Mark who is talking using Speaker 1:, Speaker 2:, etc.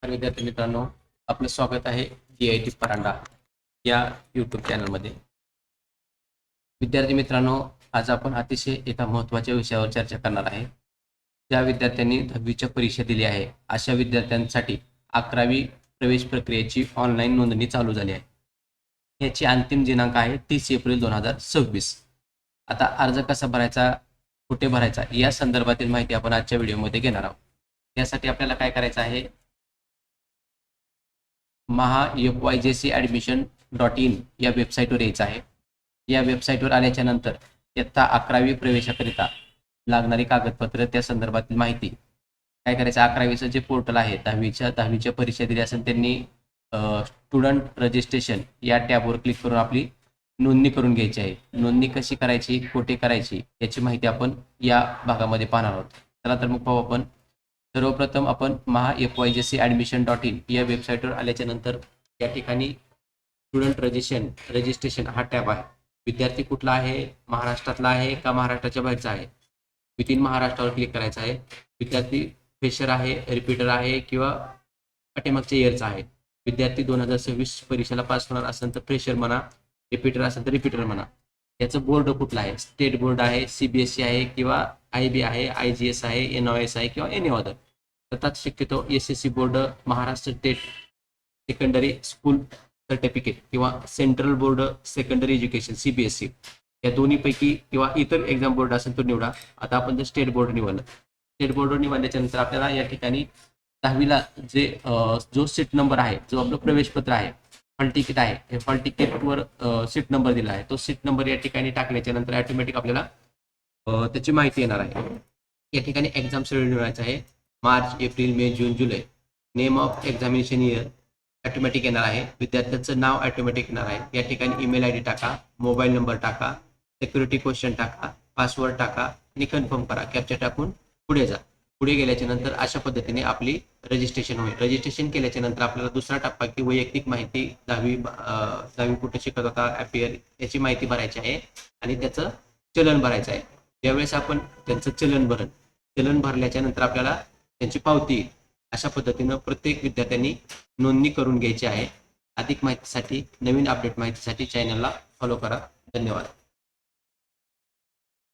Speaker 1: तर विद्यार्थी मित्रांनो, आपलं स्वागत आहे GIT परांडा या यूट्यूब चॅनलमध्ये. विद्यार्थी मित्रांनो, आज आपण अतिशय एका महत्त्वाच्या विषयावर चर्चा करणार आहे. ज्या विद्यार्थ्यांनी 10वीच्या परीक्षा दिली आहे, अशा विद्यार्थ्यांसाठी 11वी प्रवेश प्रक्रियेची ऑनलाईन नोंदणी चालू झाली आहे. याची अंतिम दिनांक आहे 30 एप्रिल 2026. आता अर्ज कसा भरायचा, कुठे भरायचा या संदर्भातील माहिती आपण आजच्या व्हिडिओमध्ये घेणार आहोत. यासाठी आपल्याला काय करायचं आहे, FYJCadmission.in या वेबसाईटवर यायचं आहे. या वेबसाईटवर आल्याच्या नंतर इयत्ता 11वी प्रवेशाकरिता लागणारी कागदपत्र, त्या संदर्भातील माहिती काय करायचं, 11वीचं जे पोर्टल आहे, 10वीच्या परीक्षा दिली असेल त्यांनी स्टुडंट रजिस्ट्रेशन या टॅबवर क्लिक करून आपली नोंदणी करून घ्यायची आहे. नोंदणी कशी करायची, कुठे करायची याची माहिती आपण या भागामध्ये पाहणार आहोत. चला तर मग पाहू आपण. सर्वप्रथम आपण FYJCadmission.in या वेबसाईटवर आल्याच्या नंतर या ठिकाणी स्टुडंट रजिस्ट्रेशन हा टॅब आहे. विद्यार्थी कुठला आहे, महाराष्ट्रातला आहे का महाराष्ट्राच्या बाहेरचा आहे, विथिन महाराष्ट्रावर क्लिक करायचं आहे. विद्यार्थी फ्रेशर आहे, रिपीटर आहे किंवा पाठीमागच्या इयरचा आहे. विद्यार्थी 2026 परीक्षेला पास होणार असेल तर फ्रेशर म्हणा, रिपीटर असेल तर रिपीटर म्हणा. याचं बोर्ड कुठला आहे, स्टेट बोर्ड आहे, CBSE आहे किंवा IB आहे, IGS आहे, NOS आहे किंवा एनी अदर. तर शक्यतो SSC board, Maharashtra state secondary school certificate किंवा central board secondary education CBSE या दोन्हीपैकी किंवा इतर एक्झाम बोर्ड असेल तो निवडा. आता आपण जर स्टेट बोर्ड निवडलं, स्टेट बोर्ड निवडल्याच्या नंतर आपल्याला या ठिकाणी 10वीला जो सीट नंबर आहे, जो आपलं प्रवेशपत्र आहे, हॉल तिकीट आहे, हे हॉल तिकीटवर सीट नंबर दिला आहे. तो सीट नंबर या ठिकाणी टाकल्याच्या नंतर ऑटोमॅटिक आपल्याला त्याची माहिती येणार आहे. या ठिकाणी एक्झाम शेड्यूल निवडायचं आहे, March, April, may, June, July. Name of examination year automatic येणार आहे. विद्यार्थ्यांचं नाव ऑटोमॅटिक येणार आहे. या ठिकाणी ईमेल ID टाका, मोबाईल नंबर टाका, सिक्युरिटी क्वेश्चन टाका, पासवर्ड टाका आणि कन्फर्म करा. कॅप्चा टाकून पुढे जा. पुढे गेल्याच्या नंतर अशा पद्धतीने आपली रजिस्ट्रेशन होईल. रजिस्ट्रेशन केल्याच्या नंतर आपल्याला दुसरा टप्पा की वैयक्तिक माहिती, 10वी कुठे शिकत होता, अपियर याची माहिती भरायची आहे आणि त्याचं चलन भरायचं आहे. ज्यावेळेस आपण त्यांचं चलन भरल्याच्या नंतर आपल्याला त्यांची पावती येईल. अशा पद्धतीनं प्रत्येक विद्यार्थ्यांनी नोंदणी करून घ्यायची आहे. अधिक माहितीसाठी, नवीन अपडेट माहितीसाठी चॅनलला फॉलो करा. धन्यवाद.